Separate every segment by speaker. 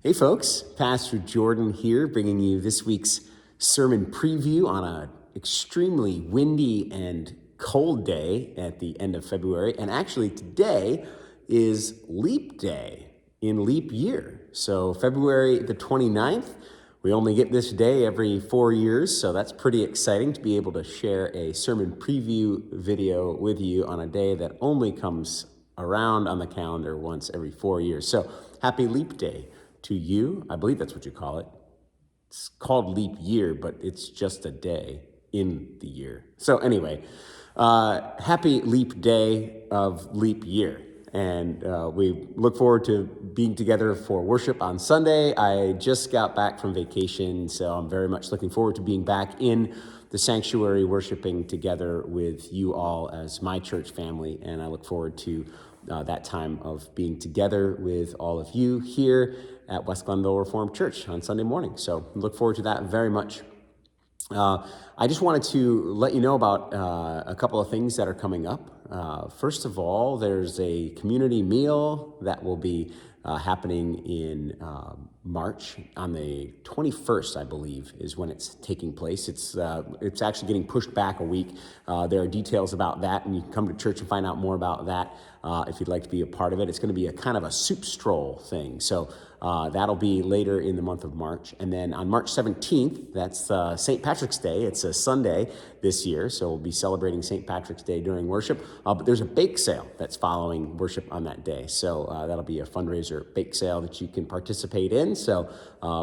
Speaker 1: Hey folks, Pastor Jordan here, bringing you this week's sermon preview on an extremely windy and cold day at the end of February. And actually today is Leap Day in leap year. So February the 29th, we only get this day every 4 years, so that's pretty exciting to be able to share a sermon preview video with you on a day that only comes around on the calendar once every 4 years. So happy Leap Day to you. I believe that's what you call it. It's called leap year, but it's just a day in the year. So anyway, happy leap day of leap year. And we look forward to being together for worship on Sunday. I just got back from vacation, so I'm very much looking forward to being back in the sanctuary worshiping together with you all as my church family. And I look forward to that time of being together with all of you here at West Glenville Reformed Church on Sunday morning. So look forward to that very much. I just wanted to let you know about a couple of things that are coming up. First of all, there's a community meal that will be happening in March on the 21st, I believe, is when it's taking place. It's actually getting pushed back a week. There are details about that, and you can come to church and find out more about that if you'd like to be a part of it. It's going to be a kind of a soup stroll thing. So that'll be later in the month of March. And then on March 17th, that's St. Patrick's Day. It's a Sunday this year, so we'll be celebrating St. Patrick's Day during worship. But there's a bake sale that's following worship on that day. So that'll be a fundraiser bake sale that you can participate in. So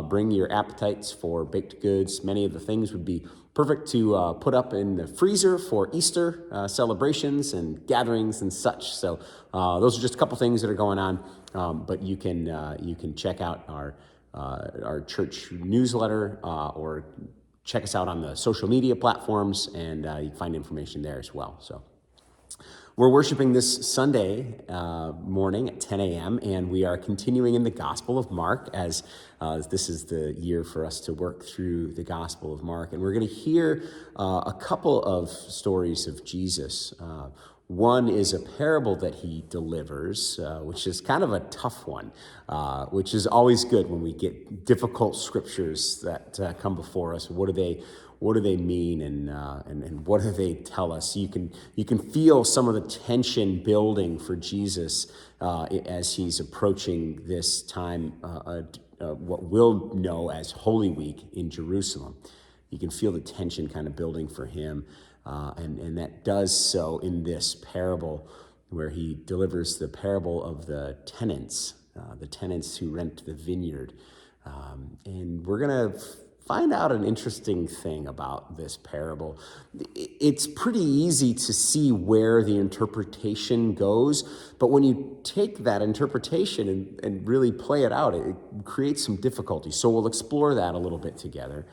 Speaker 1: bring your appetites for baked goods. Many of the things would be perfect to put up in the freezer for Easter celebrations and gatherings and such. So those are just a couple things that are going on, but you can check out our church newsletter or check us out on the social media platforms, and you can find information there as well. So we're worshiping this Sunday morning at 10 a.m., and we are continuing in the Gospel of Mark as this is the year for us to work through the Gospel of Mark. And we're going to hear a couple of stories of Jesus. One is a parable that he delivers, which is kind of a tough one, which is always good when we get difficult scriptures that come before us. What do they mean, and what do they tell us? You can feel some of the tension building for Jesus as he's approaching this time, what we'll know as Holy Week in Jerusalem. You can feel the tension kind of building for him. And that does so in this parable where he delivers the parable of the tenants who rent the vineyard. And we're going to find out an interesting thing about this parable. It's pretty easy to see where the interpretation goes, but when you take that interpretation and really play it out, it creates some difficulty. So we'll explore that a little bit together.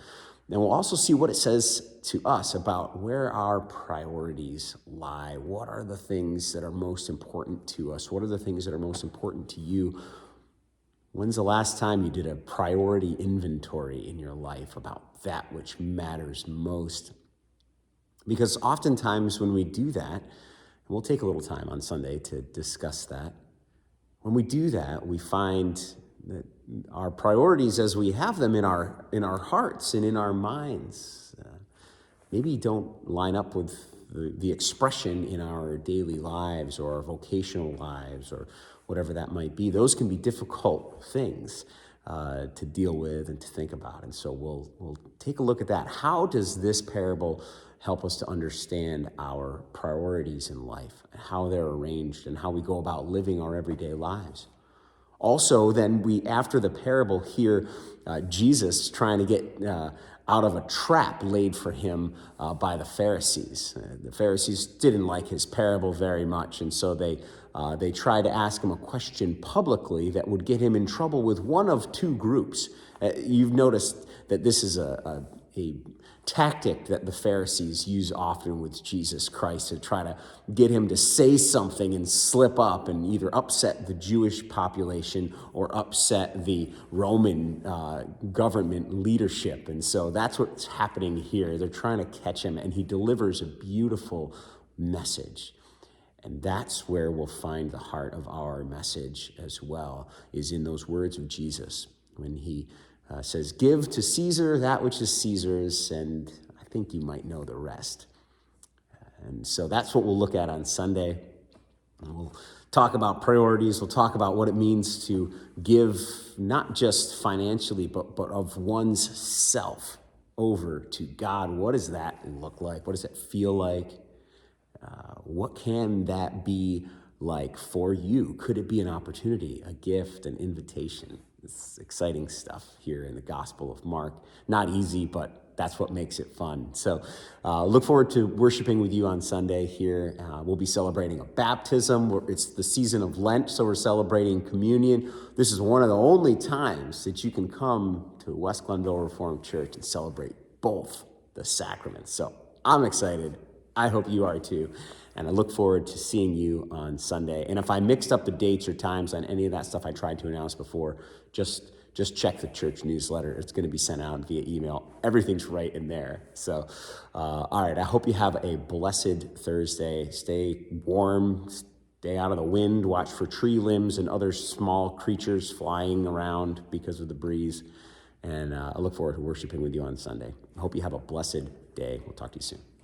Speaker 1: And we'll also see what it says to us about where our priorities lie. What are the things that are most important to us? What are the things that are most important to you? When's the last time you did a priority inventory in your life about that which matters most? Because oftentimes when we do that, and we'll take a little time on Sunday to discuss that, when we do that, we find that our priorities as we have them in our hearts and in our minds maybe don't line up with the expression in our daily lives or our vocational lives or whatever that might be. Those can be difficult things to deal with and to think about. And so we'll take a look at that. How does this parable help us to understand our priorities in life, how they're arranged, and how we go about living our everyday lives? Also, then we, after the parable, hear Jesus trying to get out of a trap laid for him by the Pharisees. The Pharisees didn't like his parable very much, and so they tried to ask him a question publicly that would get him in trouble with one of two groups. You've noticed that this is a tactic that the Pharisees use often with Jesus Christ to try to get him to say something and slip up and either upset the Jewish population or upset the Roman government leadership. And so that's what's happening here. They're trying to catch him, and he delivers a beautiful message. And that's where we'll find the heart of our message as well, is in those words of Jesus. when he says, "Give to Caesar that which is Caesar's," and I think you might know the rest. And so that's what we'll look at on Sunday. And we'll talk about priorities. We'll talk about what it means to give, not just financially, but of one's self over to God. What does that look like? What does it feel like? What can that be like for you? Could it be an opportunity, a gift, an invitation? It's exciting stuff here in the Gospel of Mark. Not easy, but that's what makes it fun. So look forward to worshiping with you on Sunday here. We'll be celebrating a baptism. It's the season of Lent, so we're celebrating communion. This is one of the only times that you can come to West Glenville Reformed Church and celebrate both the sacraments. So I'm excited. I hope you are too. And I look forward to seeing you on Sunday. And if I mixed up the dates or times on any of that stuff I tried to announce before, just check the church newsletter. It's going to be sent out via email. Everything's right in there. So, all right, I hope you have a blessed Thursday. Stay warm, stay out of the wind, watch for tree limbs and other small creatures flying around because of the breeze. And I look forward to worshiping with you on Sunday. I hope you have a blessed day. We'll talk to you soon.